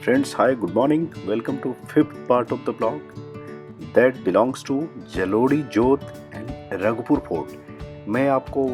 Friends, hi, good morning. Welcome to fifth part of the blog that belongs to Jalori जोत and Raghupur fort. मैं आपको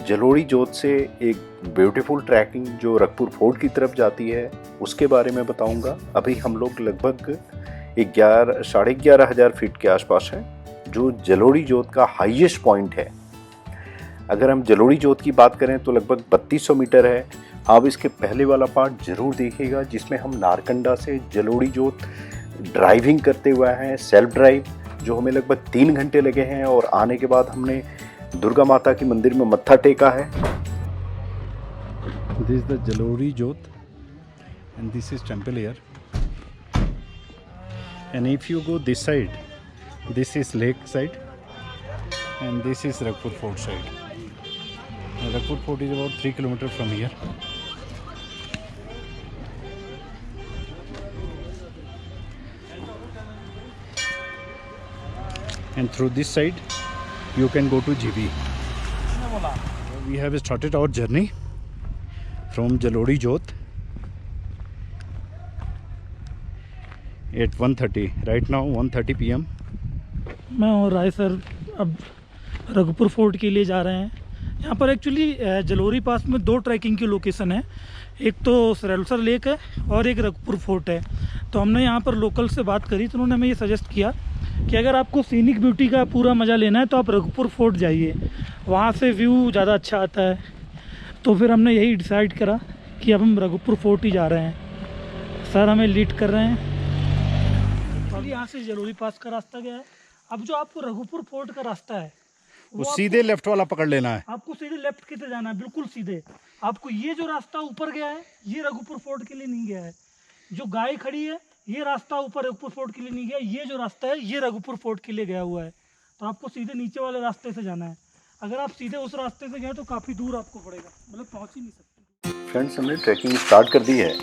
जलोड़ी जोत से एक ब्यूटीफुल ट्रैकिंग जो रघुपुर फोर्ट की तरफ जाती है उसके बारे में बताऊंगा। अभी हम लोग लगभग 11,500 फीट के आसपास हैं, जो जलोड़ी जोत का हाईएस्ट पॉइंट है। अगर हम जलोड़ी जोत की बात करें तो लगभग 3200 मीटर है। आप इसके पहले वाला पार्ट ज़रूर देखिएगा जिसमें हम नारकंडा से जलोड़ी जोत ड्राइविंग करते हुए हैं, सेल्फ ड्राइव, जो हमें लगभग 3 घंटे लगे हैं। और आने के बाद हमने दुर्गा माता के मंदिर में मत्था टेका है। This is the Jalori Jot and this is temple here. And if you go this side, this is lake side and this is Ragpur Fort side. Ragpur Fort is about 3 kilometers from here. And through this side you can go to GB. We have started our journey from Jalori Jot at 1:30. Right now 1:30 PM. मैं और राय sir अब Raghupur fort के लिए जा रहे हैं। यहाँ पर एक्चुअली जलोरी पास में 2 ट्रैकिंग की लोकेशन है, एक तो सरेलसर लेक है और एक रघुपुर फोर्ट है। तो हमने यहाँ पर लोकल से बात करी तो उन्होंने हमें ये सजेस्ट किया कि अगर आपको सीनिक ब्यूटी का पूरा मज़ा लेना है तो आप रघुपुर फोर्ट जाइए, वहाँ से व्यू ज़्यादा अच्छा आता है। तो फिर हमने यही डिसाइड करा कि अब हम रघुपुर फोर्ट ही जा रहे हैं। सर हमें लीड कर रहे हैं। तो यहाँ से जलोरी पास का रास्ता गया है। अब जो आपको रघुपुर फोर्ट का रास्ता है वो सीधे लेफ्ट वाला पकड़ लेना है। आपको सीधे लेफ्ट की तरफ जाना है, बिल्कुल सीधे। आपको ये जो रास्ता ऊपर गया है ये रघुपुर फोर्ट के लिए नहीं गया है। जो गाय खड़ी है ये रास्ता ऊपर रघुपुर फोर्ट के लिए नहीं गया, ये जो रास्ता है ये रघुपुर फोर्ट के लिए गया हुआ है। तो आपको सीधे नीचे वाले रास्ते से जाना है। अगर आप सीधे उस रास्ते से गए तो काफ़ी दूर आपको पड़ेगा, मतलब पहुँच ही नहीं सकते। फ्रेंड्स, हमने ट्रैकिंग स्टार्ट कर दी है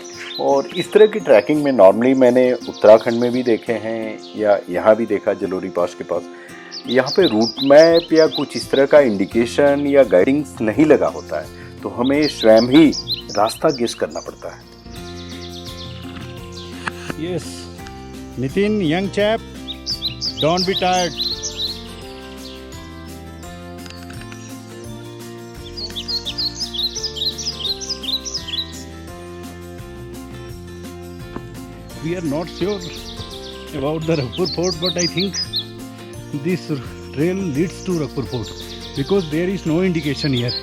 और इस तरह की ट्रैकिंग में नॉर्मली मैंने उत्तराखंड में भी देखे हैं या यहाँ भी देखा जलोरी पास के पास। यहाँ पे रूट मैप या कुछ इस तरह का इंडिकेशन या गाइडिंग्स नहीं लगा होता है, तो हमें स्वयं ही रास्ता गेस करना पड़ता है। Yes, Nitin, young chap, don't be tired. We are not sure about the Ragpur Fort, but I think this trail leads to Ragpur Fort because there is no indication here.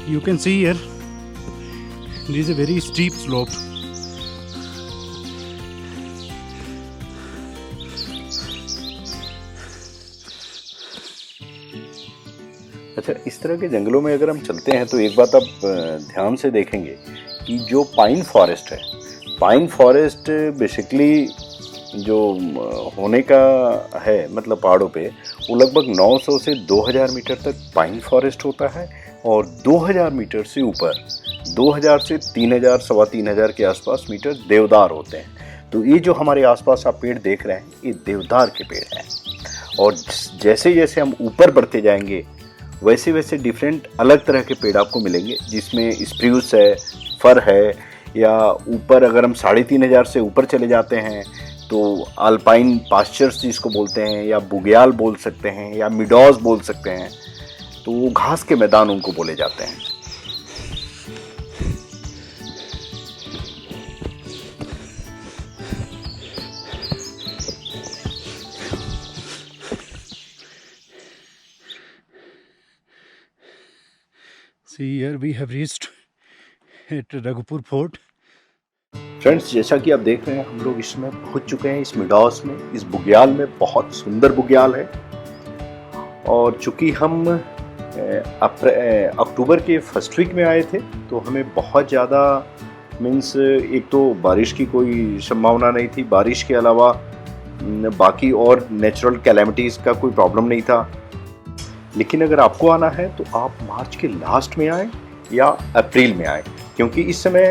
You can see here, this is a very steep slope. अच्छा, इस तरह के जंगलों में अगर हम चलते हैं तो एक बात आप ध्यान से देखेंगे कि जो पाइन फॉरेस्ट है, पाइन फॉरेस्ट बेसिकली जो होने का है, मतलब पहाड़ों पे वो लगभग 900 से 2000 मीटर तक पाइन फॉरेस्ट होता है और 2000 मीटर से ऊपर 2000 से 3000 सवा 3000 के आसपास मीटर देवदार होते हैं। तो ये जो हमारे आसपास आप पेड़ देख रहे हैं ये देवदार के पेड़ हैं। और जैसे जैसे हम ऊपर बढ़ते जाएंगे वैसे वैसे डिफरेंट अलग तरह के पेड़ आपको मिलेंगे, जिसमें स्प्रूस है, फर है, या ऊपर अगर हम 3500 से ऊपर चले जाते हैं तो अल्पाइन पास्चर्स जिसको बोलते हैं, या बुग्याल बोल सकते हैं, या मिडॉज बोल सकते हैं। तो वो घास के मैदान उनको बोले जाते हैं। See, here we have reached at Ragpur Fort. Friends, जैसा कि आप देख रहे हैं हम लोग इसमें पहुंच चुके हैं, इस मिडॉस में, इस बुग्याल में। बहुत सुंदर बुग्याल है। और चूंकि हम अक्टूबर के फर्स्ट वीक में आए थे तो हमें बहुत ज़्यादा मीन्स एक तो बारिश की कोई संभावना नहीं थी, बारिश के अलावा बाकी और नेचुरल कैलेमिटीज़ का कोई प्रॉब्लम नहीं था। लेकिन अगर आपको आना है तो आप मार्च के लास्ट में आएँ या अप्रैल में आएँ, क्योंकि इस समय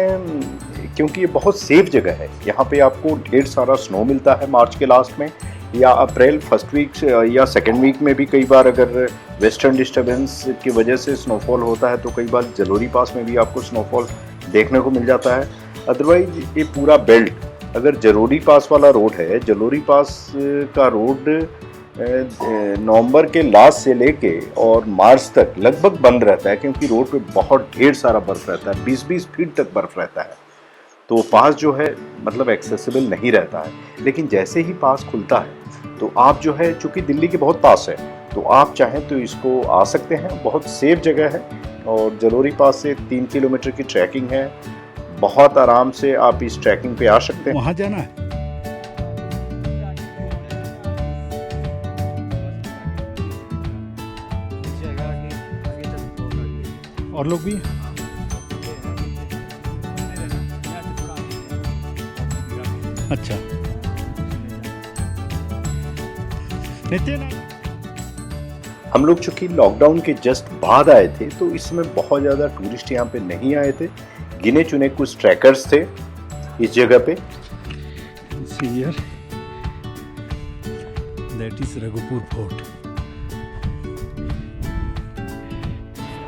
क्योंकि ये बहुत सेफ जगह है। यहाँ पे आपको ढेर सारा स्नो मिलता है मार्च के लास्ट में, या अप्रैल फर्स्ट वीक या सेकेंड वीक में भी कई बार अगर वेस्टर्न डिस्टर्बेंस की वजह से स्नोफॉल होता है तो कई बार जलोरी पास में भी आपको स्नोफॉल देखने को मिल जाता है। अदरवाइज ये पूरा बेल्ट अगर जलोरी पास वाला रोड है, जलोरी पास का रोड नवंबर के लास्ट से लेके और मार्च तक लगभग बंद रहता है, क्योंकि रोड पे बहुत ढेर सारा बर्फ़ रहता है, 20-20 फीट तक बर्फ़ रहता है। तो पास जो है मतलब एक्सेसिबल नहीं रहता है। लेकिन जैसे ही पास खुलता है तो आप जो है, चूँकि दिल्ली के बहुत पास है, तो आप चाहें तो इसको आ सकते हैं, बहुत सेफ जगह है। और जलोरी पास से 3 किलोमीटर की ट्रैकिंग है, बहुत आराम से आप इस ट्रैकिंग पे आ सकते हैं। वहाँ जाना है। और लोग भी अच्छा नितिन, हम लोग चूँकि लॉकडाउन के जस्ट बाद आए थे तो इसमें बहुत ज़्यादा टूरिस्ट यहाँ पे नहीं आए थे, गिने चुने कुछ ट्रैकर्स थे इस जगह पे। see here, that is Raghupur fort.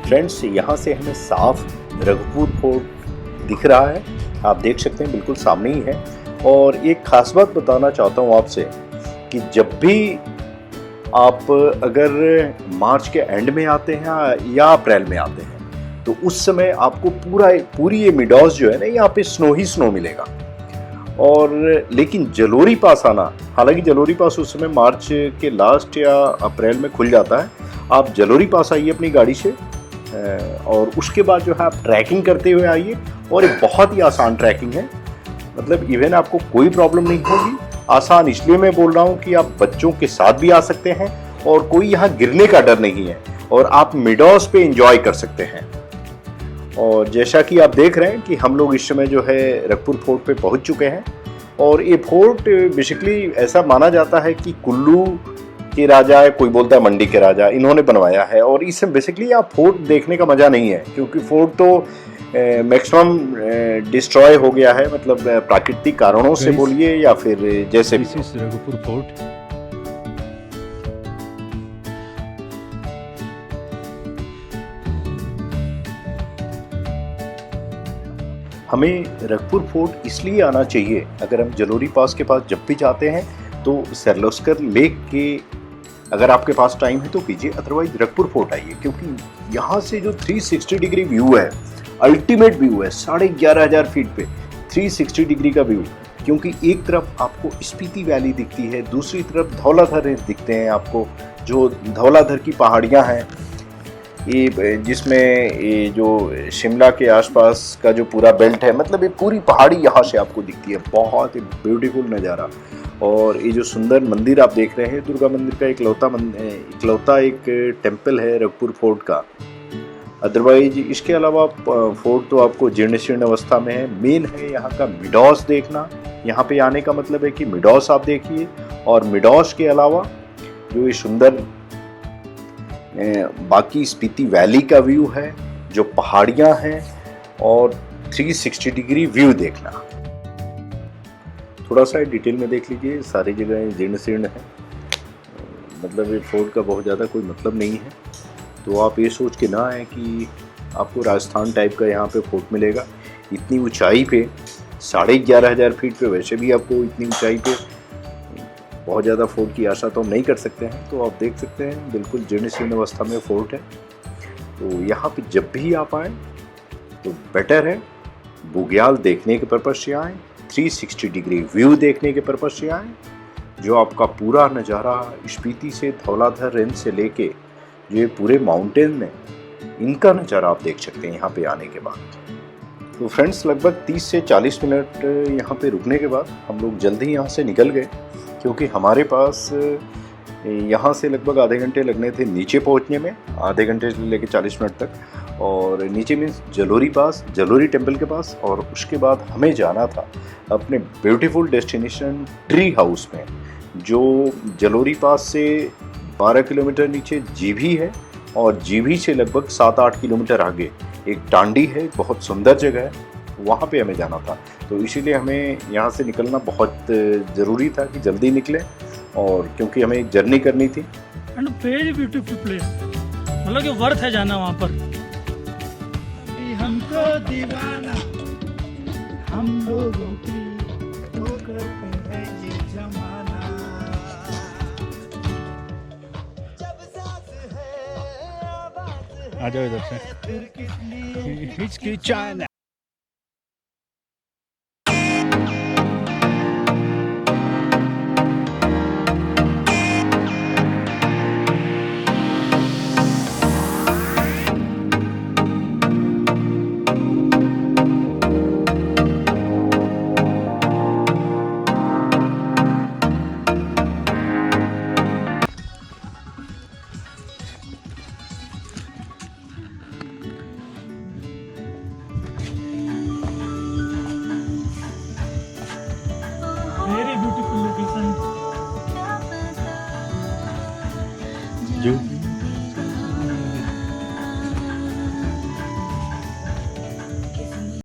Friends, यहाँ से हमें साफ रघुपुर फोर्ट दिख रहा है, आप देख सकते हैं बिल्कुल सामने ही है। और एक खास बात बताना चाहता हूँ आपसे कि जब भी आप अगर मार्च के एंड में आते हैं या अप्रैल में आते हैं तो उस समय आपको पूरी ये मिडॉस जो है ना, यहाँ पे स्नो ही स्नो मिलेगा। और लेकिन जलोरी पास आना, हालांकि जलोरी पास उस समय मार्च के लास्ट या अप्रैल में खुल जाता है। आप जलोरी पास आइए अपनी गाड़ी से और उसके बाद जो है आप ट्रैकिंग करते हुए आइए। और ये बहुत ही आसान ट्रैकिंग है, मतलब इवन आपको कोई प्रॉब्लम नहीं होगी। आसान इसलिए मैं बोल रहा हूँ कि आप बच्चों के साथ भी आ सकते हैं और कोई यहाँ गिरने का डर नहीं है और आप मिडॉस पे एंजॉय कर सकते हैं। और जैसा कि आप देख रहे हैं कि हम लोग इस समय जो है रघुपुर फोर्ट पे पहुंच चुके हैं। और ये फोर्ट बेसिकली ऐसा माना जाता है कि कुल्लू के राजा, कोई बोलता है मंडी के राजा, इन्होंने बनवाया है। और इसमें बेसिकली आप फोर्ट देखने का मज़ा नहीं है, क्योंकि फोर्ट तो मैक्सिमम डिस्ट्रॉय हो गया है, मतलब प्राकृतिक कारणों से बोलिए या फिर जैसे भी। रघुपुर फोर्ट। हमें रघुपुर फोर्ट इसलिए आना चाहिए, अगर हम जलोरी पास के पास जब भी जाते हैं तो किर्लोस्कर लेक के अगर आपके पास टाइम है तो कीजिए, अदरवाइज रघुपुर फोर्ट आइए, क्योंकि यहाँ से जो 360 डिग्री व्यू है, अल्टीमेट व्यू है। 11,500 फीट पे 360 डिग्री का व्यू, क्योंकि एक तरफ आपको स्पीति वैली दिखती है, दूसरी तरफ धौलाधर दिखते हैं आपको, जो धौलाधर की पहाड़ियाँ हैं, ये जिसमें ये जो शिमला के आसपास का जो पूरा बेल्ट है, मतलब ये पूरी पहाड़ी यहाँ से आपको दिखती है। बहुत ही ब्यूटीफुल नज़ारा। और ये जो सुंदर मंदिर आप देख रहे हैं, दुर्गा मंदिर का इकलौता एक टेम्पल है रघुपुर फोर्ट का। अदरवाइज इसके अलावा फोर्ट तो आपको जीर्ण शीर्ण अवस्था में है। मेन है यहाँ का मिडॉस देखना। यहाँ पे आने का मतलब है कि मिडॉस आप देखिए, और मिडॉस के अलावा जो ये सुंदर बाकी स्पीति वैली का व्यू है, जो पहाड़ियाँ हैं, और 360 डिग्री व्यू देखना। थोड़ा सा डिटेल में देख लीजिए, सारी जगह जीर्ण शीर्ण है, मतलब ये फोर्ट का बहुत ज़्यादा कोई मतलब नहीं है। तो आप ये सोच के ना आए कि आपको राजस्थान टाइप का यहाँ पे फोर्ट मिलेगा। इतनी ऊंचाई पे 11,500 फीट पे, वैसे भी आपको इतनी ऊंचाई पे बहुत ज़्यादा फोर्ट की आशा तो हम नहीं कर सकते हैं। तो आप देख सकते हैं बिल्कुल जीर्ण शीर्ण अवस्था में फोर्ट है। तो यहाँ पे जब भी आप आएँ तो बेटर है बुग्याल देखने के पर्पज़ से आएँ, 360 डिग्री व्यू देखने के पर्पज़ से आएँ, जो आपका पूरा नज़ारा स्पीति से धौलाधर रेंज से लेके जो ये पूरे माउंटेन में, इनका नज़ारा आप देख सकते हैं यहाँ पे आने के बाद। तो फ्रेंड्स, लगभग 30 से 40 मिनट यहाँ पे रुकने के बाद हम लोग जल्दी यहाँ से निकल गए, क्योंकि हमारे पास यहाँ से लगभग आधे घंटे लगने थे नीचे पहुँचने में, आधे घंटे से लेकर 40 मिनट तक। और नीचे मीन्स जलोरी पास, जलोरी टेम्पल के पास। और उसके बाद हमें जाना था अपने ब्यूटीफुल डेस्टिनेशन ट्री हाउस में, जो जलोरी पास से 12 किलोमीटर नीचे जीभी है, और जीभी से लगभग 7-8 किलोमीटर आगे एक टांडी है, बहुत सुंदर जगह है, वहाँ पे हमें जाना था। तो इसीलिए हमें यहाँ से निकलना बहुत ज़रूरी था कि जल्दी निकलें। और क्योंकि हमें एक जर्नी करनी थी। एंड वेरी ब्यूटीफुल प्लेस, मतलब कि वर्थ है जाना वहाँ पर। हमको दीवाना हम लोगों की ठोकर पे है ये जमाना। आ जाओ इधर से। हिचकिचाना